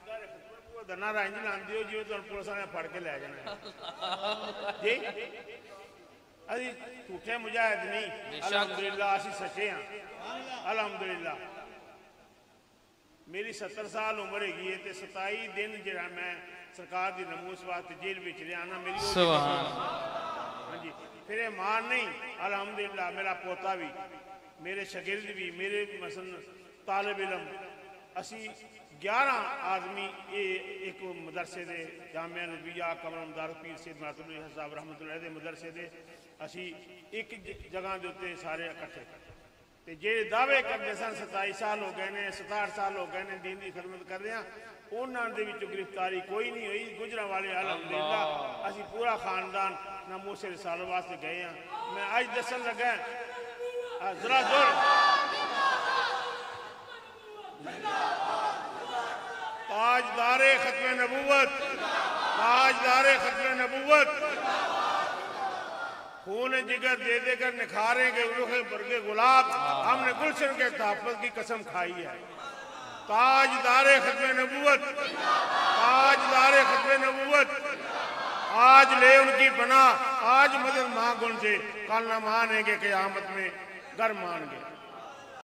नारा इंज लांदे हो जिवें तुहानूं पुलिस वाले फड़ के लै जाना जी। असी झूठे मुजाहिद नहीं, अलहमदुलिल्लाह असी सच्चे हाँ अलहमदुलिल्लाह। मेरी 70 साल उम्र हैगी है, 27 दिन जरा मैं सरकार की नमूस वास्ते जेल में रहा ना, मेरी हाँ जी। फिर ये मान नहीं, अलहमदुलिल्लाह मेरा पोता भी, मेरे शगिर्द भी, मेरे मसन तालिब इलम, असी 11 आदमी एक मदरसे दे जामिया नबविया कमर मदार पीर सैयद मातुल साहब रहमतुल्लाह दे मदरसे दे असी एक जगह के उत्ते सारे इकट्ठे ते जे दावे करते सन 27 साल हो गए ने, 67 साल हो गए ने दीन की खिदमत कर रहे हैं, उन्होंने गिरफ्तारी कोई नहीं हुई। गुजरा वाले अलहमदुलिल्लाह असी पूरा खानदान नमूसे रिसाल वास्ते गए हैं। मैं अज दसन लगा जरा जोर ताजदारे खत्म नबूवत, ताजदारे खत्म नबूवत, खून जिगर दे देकर निखारेंगे रुखे बरगे गुलाब, हमने गुलशन के तहफ़्फ़ुज़ की कसम खाई है। ताजदारे खत्म नबूवत, ताजदारे खत्म नबूवत, आज ले उनकी पनाह, आज मदद मांग उनसे, कल न मानेंगे क़यामत में घर मानेंगे।